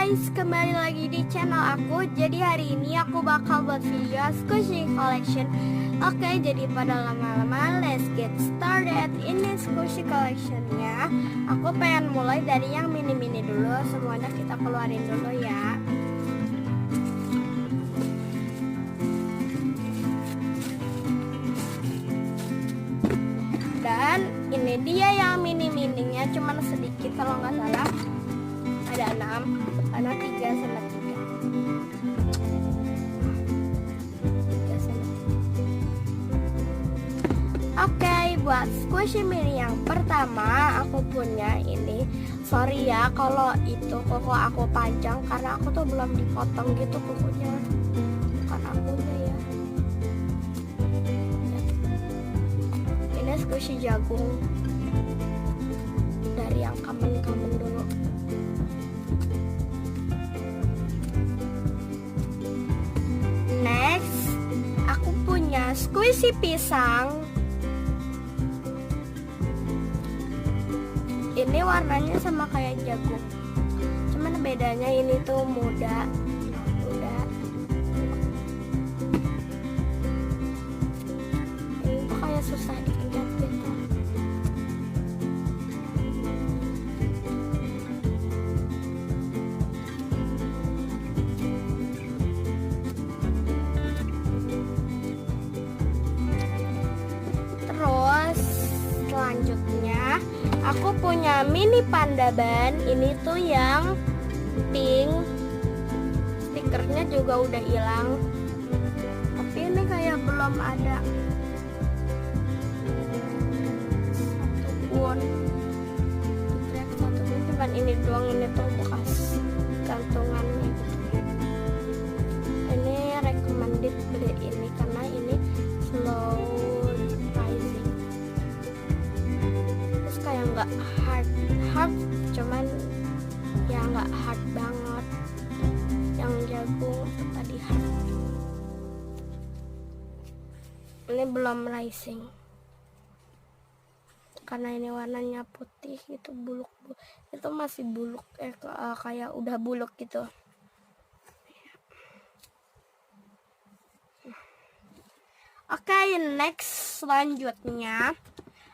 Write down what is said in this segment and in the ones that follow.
guys, kembali lagi di channel aku. Jadi hari ini aku bakal buat video squishy collection. Oke, jadi pada lama-lama let's get started. Ini squishy collectionnya. Aku pengen mulai dari yang mini-mini dulu. Semuanya kita keluarin dulu ya. Dan ini dia yang mini-mininya, cuman sedikit kalau nggak salah. Ada 6, karena 3 sama 3. Oke, buat squishy mini yang pertama aku punya ini. Sorry ya kalau itu kuku aku panjang karena aku tuh belum dipotong gitu kukunya. Bukan akunya ya. Ini squishy jagung dari yang kamen-kamen dulu. Next, aku punya squishy pisang. Ini warnanya sama kayak jagung, cuman bedanya ini tuh muda. Ini tuh kayak susah dipencet gitu. Terus selanjutnya aku punya mini panda ban. Ini tuh yang pink. Stikernya juga udah hilang. Tapi ini kayak belum ada satupun. Cuman ini doang, ini tuh bekas gantungannya gitu. Ini recommended beli ini karena ini slow rising. Terus kayak nggak hard, cuman ya nggak hard banget. Yang jagung tadi hard. Ini belum rising karena ini warnanya putih gitu, buluk itu masih buluk, kayak udah buluk gitu. Oke, next selanjutnya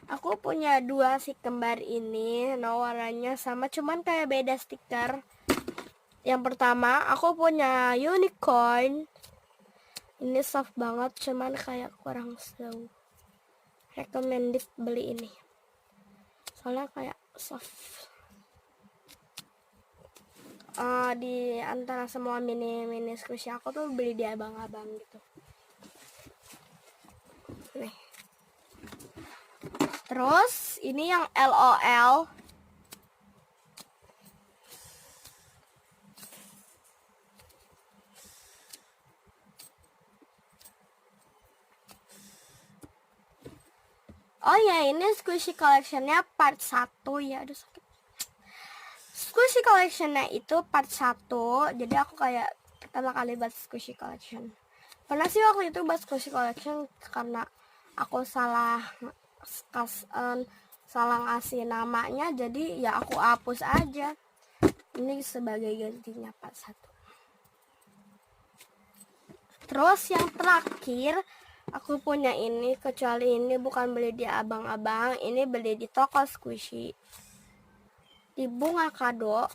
aku punya 2 si kembar ini. Nah, warnanya sama cuman kayak beda stiker. Yang pertama aku punya unicorn. Ini soft banget cuman kayak kurang slow. Recommended beli ini soalnya kayak soft. Di antara semua mini squishy aku tuh beli di abang-abang gitu. Nih. Terus ini yang LOL. Oh ya, ini squishy collectionnya part 1 ya. Aduh sakit. Squishy collectionnya itu part 1. Jadi aku kayak pertama kali buat squishy collection. Pernah sih waktu itu buat squishy collection karena aku salah ngasih namanya, jadi ya aku hapus aja. Ini sebagai gantinya part 1. Terus yang terakhir aku punya ini, kecuali ini bukan beli di abang-abang, ini beli di toko squishy di Bunga Kado.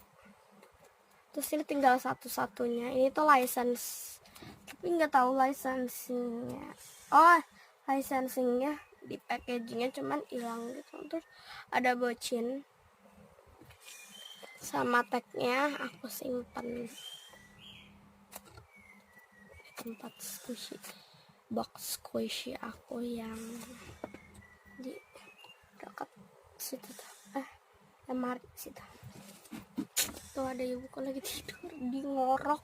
Terus ini tinggal satu-satunya. Ini tuh license, tapi nggak tahu licensingnya. Oh, licensingnya di packagingnya cuman hilang gitu. Terus ada bocin sama tagnya aku simpan di tempat squishy, box squishy aku yang di dekat situ tuh, lemari situ. Tuh ada ibu lagi tidur di ngorok.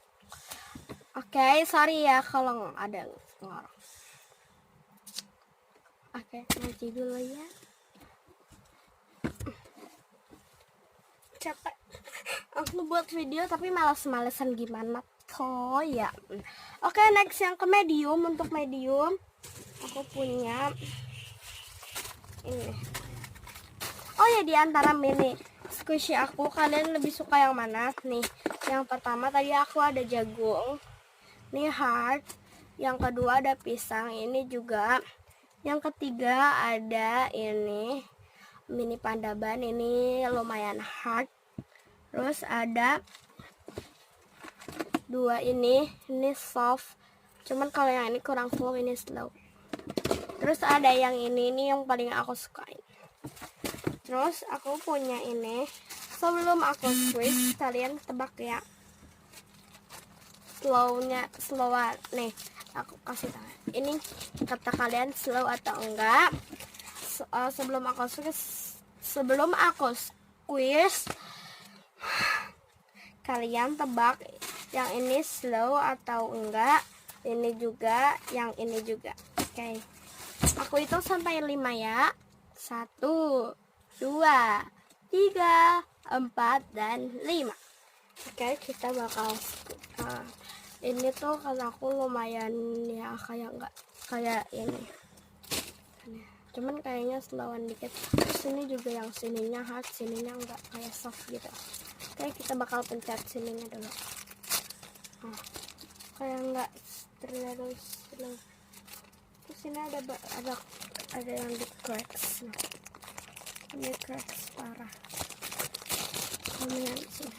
Oke, sorry ya kalau ada ngorok. Oke, ngaji dulu ya. Capek aku buat video tapi malas-malesan gimana toh ya. Oke, next yang ke medium. Untuk medium aku punya ini. Oh ya, di antara mini squishy aku, kalian lebih suka yang mana? Nih, yang pertama tadi aku ada jagung, nih heart, yang kedua ada pisang, ini juga, yang ketiga ada ini mini pandaban, ini lumayan hard, terus ada dua ini soft, cuman kalau yang ini kurang slow, ini slow. Terus ada yang ini yang paling aku sukain. Terus aku punya ini. Sebelum aku squeeze, kalian tebak ya. Slowan. Nih, aku kasih tahu. Ini kata kalian slow atau enggak. Sebelum aku squeeze, kalian tebak yang ini slow atau enggak. Ini juga, yang ini juga. Oke. Aku hitung sampai 5 ya. 1, 2, 3, 4, dan 5. Oke, kita bakal ini tuh karena aku lumayan ya kayak enggak kayak ini. Cuman kayaknya slowan dikit. Terus ini juga yang sininya hard, sininya enggak, kayak soft gitu. Oke, kita bakal pencet sininya dulu. Kayak enggak terlalu slow. Terus ini ada yang di cracks. Ini cracks parah. Sama yang di sini.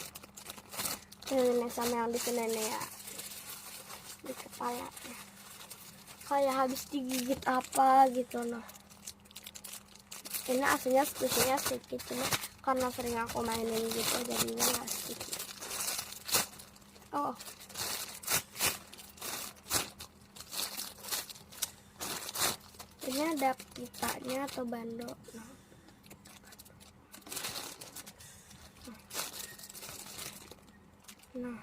Ini sama yang di sini nih ya. Di kepala ya. Kayak habis digigit apa gitu loh. Ini aslinya squishy-nya sedikit, cuma karena sering aku mainin gitu jadinya nggak sedikit. Oh. Ini ada pitanya atau bando. Nah.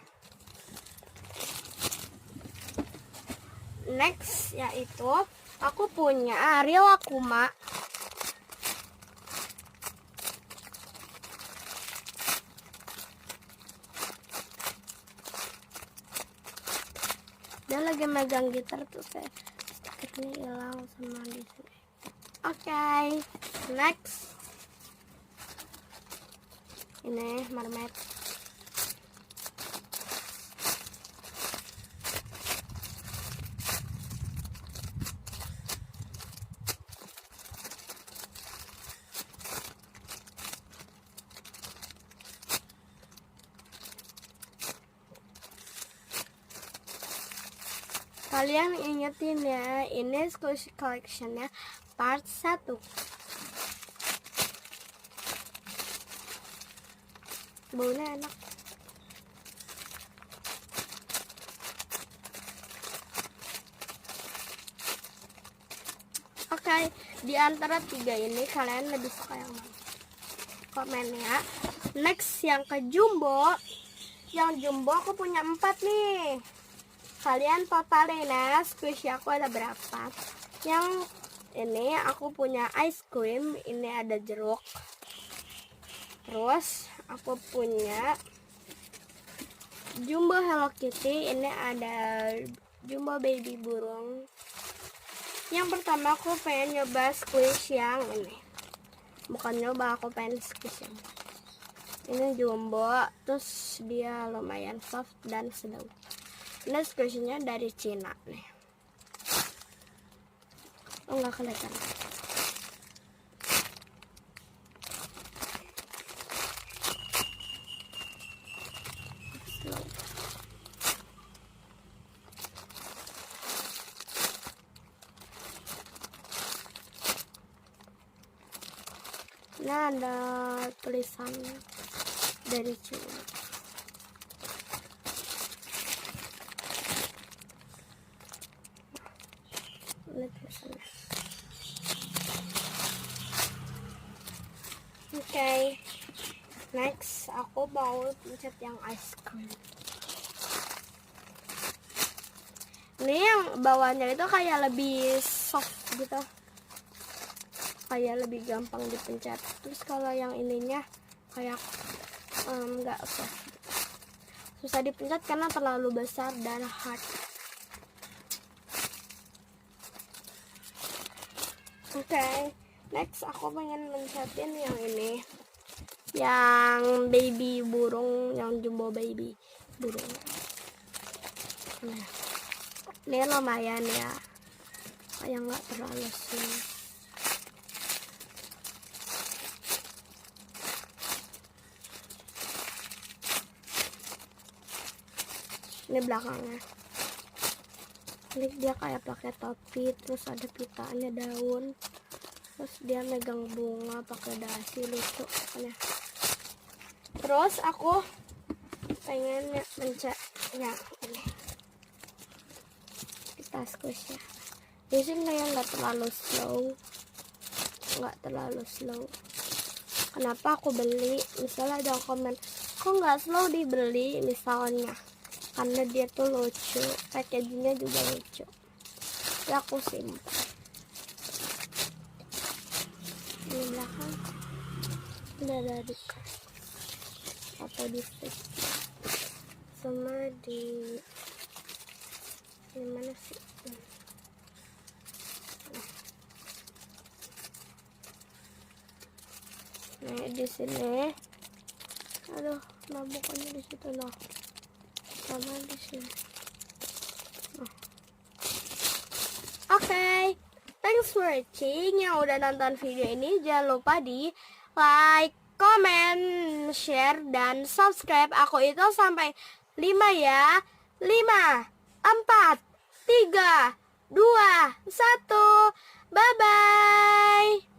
Next yaitu aku punya Rilakkuma. Dia lagi megang gitar tuh saya ini hilang sama di sini. Oke, next ini mermaid. Kalian ingetin ya, ini squishy collectionnya part 1. Baunya enak. Oke, di antara 3 ini kalian lebih suka yang mana? Komen ya. Next yang ke jumbo. Yang jumbo aku punya 4 nih. Kalian totalin ya, squishy aku ada berapa. Yang ini aku punya ice cream, ini ada jeruk. Terus aku punya jumbo Hello Kitty, ini ada jumbo baby burung. Yang pertama aku pengen nyoba squish yang ini. Bukan nyoba, aku pengen squish yang ini jumbo, terus dia lumayan soft dan sedang. Ini squishy-nya dari Cina nih. Oh, nggak kelihatan. Ini ada tulisan dari Cina. Oke, next aku mau pencet yang ice cream. Ini yang bawahnya itu kayak lebih soft gitu, kayak lebih gampang dipencet. Terus kalau yang ininya kayak nggak soft, susah dipencet karena terlalu besar dan hard. Oke, next aku pengen mencetin yang ini. yang baby burung, yang jumbo baby burung. Nah, ini lumayan ya, kayak nggak terlalu sih. Ini belakangnya, ini dia kayak pakai topi, terus ada pitanya daun, terus dia megang bunga pakai dasi, lucu ya. Terus aku pengen ya ini kita squish ya. Di sini yang nggak terlalu slow. Kenapa aku beli? Misalnya ada komen, kok nggak slow dibeli misalnya, karena dia tuh lucu, packagingnya juga lucu. Ya aku simpan. Di belakang udah ada di atau di stick sama di mana sih? Nah di sini, aduh, nah bukannya di situ loh, sama di sini. Oke, thanks for watching yang udah nonton video ini. Jangan lupa di like, comment, share, dan subscribe. Aku itu sampai 5 ya. 5, 4, 3, 2, 1. Bye-bye.